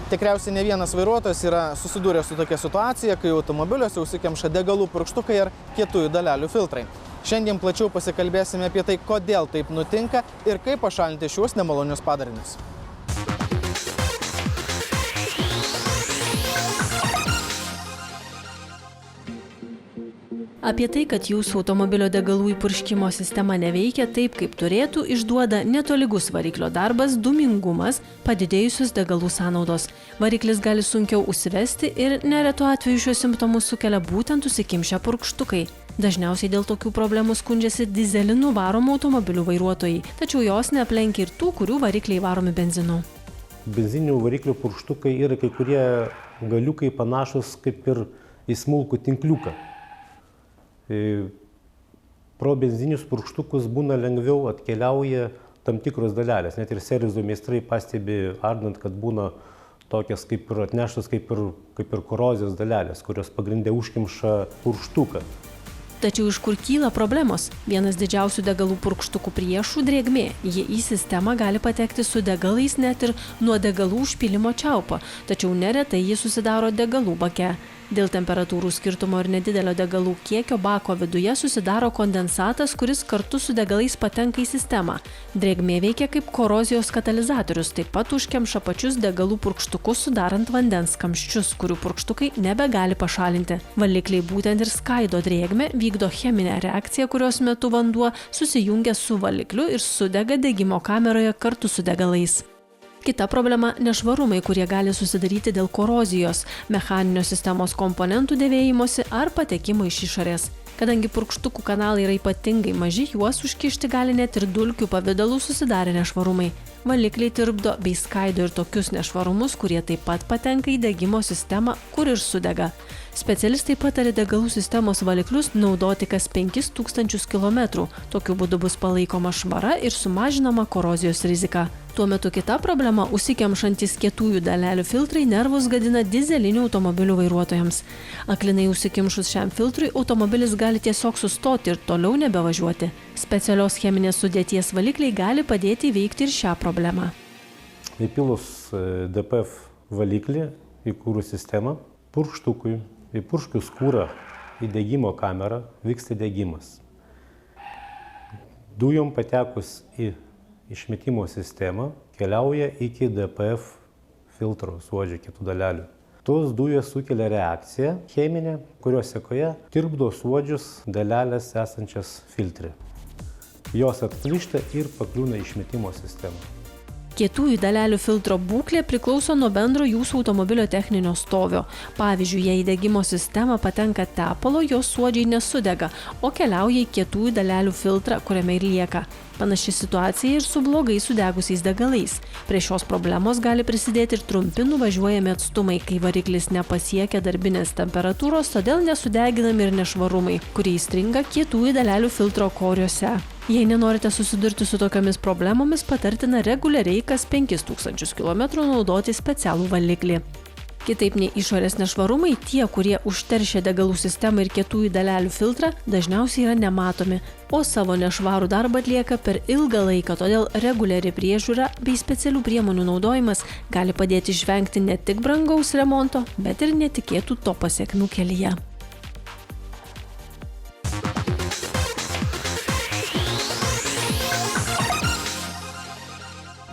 Tikriausiai ne vienas vairuotojas yra susidūręs su tokia situacija, kai automobiliuose užsikemša degalų purkštukai ar kietųjų dalelių filtrai. Šiandien plačiau pasikalbėsime apie tai, kodėl taip nutinka ir kaip pašalinti šiuos nemalonius padarinius. Apie tai, kad jūsų automobilio degalų įpurškimo sistema neveikia taip, kaip turėtų, išduoda netolygus variklio darbas, dūmingumas, padidėjusios degalų sąnaudos. Variklis gali sunkiau užsivesti ir neretu atveju šiuos simptomus sukelia būtent užsikimšę purkštukai. Dažniausiai dėl tokių problemų skundžiasi dyzelinu varomų automobilių vairuotojai, tačiau jos neaplenkia ir tų, kurių varikliai varomi benzinu. Benzinių variklių purkštukai yra kai kurie galiukai panašus kaip ir į smulkų tinkliuką. Pro benzinius purkštukus būna lengviau atkeliauja tam tikros dalelės. Net ir servizo meistrai pastebi ardant, kad būna tokias kaip ir atneštas kaip ir korozijos dalelės, kurios pagrinde užkimša purkštuką. Tačiau iš kur kyla problemos? Vienas didžiausių degalų purkštukų priešų – drėgmė. Ji į sistemą gali patekti su degalais net ir nuo degalų užpylimo čiaupo, tačiau neretai ji susidaro degalų bake. Dėl temperatūrų skirtumo ir nedidelio degalų kiekio bako viduje susidaro kondensatas, kuris kartu su degalais patenka į sistemą. Drėgmė veikia kaip korozijos katalizatorius, taip pat užkemša pačius degalų purkštukus, sudarant vandens kamščius, kurių purkštukai nebegali pašalinti. Valikliai būtent ir skaido drėgmę, vykdo cheminę reakciją, kurios metu vanduo susijungia su valikliu ir sudega degimo kameroje kartu su degalais. Kita problema – nešvarumai, kurie gali susidaryti dėl korozijos, mechaninio sistemos komponentų dėvėjimosi ar patekimo iš išorės. Kadangi purkštukų kanalai yra ypatingai maži, juos užkišti gali net ir dulkių pavidalų susidarę nešvarumai. Valikliai tirpdo bei skaido ir tokius nešvarumus, kurie taip pat patenka į degimo sistemą, kur ir sudega. Specialistai patarė degalų sistemos valiklius naudoti kas 5000 km. Tokiu būdu bus palaikoma švara ir sumažinama korozijos rizika. Tuo metu kita problema – užsikemšantis kietųjų dalelių filtrai nervus gadina dyzelinių automobilių vairuotojams. Aklinai užsikimšus šiam filtrui, automobilis gali tiesiog sustoti ir toliau nebevažiuoti. Specialios cheminės sudėties valikliai gali padėti įveikti ir šią problemą. Įpilus DPF valiklį į kūrų sistemą, purkštukui įpurškius kūrą į degimo kamerą vyksta degimas. Dujom patekus į išmetimo sistemą keliauja iki DPF filtro suodžio kitų dalelių. Tos dujos sukelia reakciją cheminę, kurios sekoje tirpdo suodžius dalelės esančias filtre. Jos atplyšta ir pakliūna į išmetimo sistemą. Kietųjų dalelių filtro būklė priklauso nuo bendro jūsų automobilio techninio stovio. Pavyzdžiui, jei į degimo sistemą patenka tepalo, jos suodžiai nesudega, o keliauja į kietųjų dalelių filtrą, kuriame ir lieka. Panaši situacija ir su blogai sudegusiais degalais. Prie šios problemos gali prisidėti ir trumpi nuvažiuojami atstumai, kai variklis nepasiekia darbinės temperatūros, todėl nesudeginami ir nešvarumai, kurie įstringa kietųjų dalelių filtro koriuose. Jei nenorite susidurti su tokiamis problemomis, patartina reguliariai kas 5000 km naudoti specialų valiklį. Kitaip nei išorės nešvarumai, tie, kurie užteršia degalų sistemą ir kietųjų dalelių filtrą, dažniausiai yra nematomi, o savo nešvarų darbą atlieka per ilgą laiką, todėl reguliari priežiūra bei specialių priemonių naudojimas gali padėti išvengti ne tik brangaus remonto, bet ir netikėtų to pasekmių kelyje.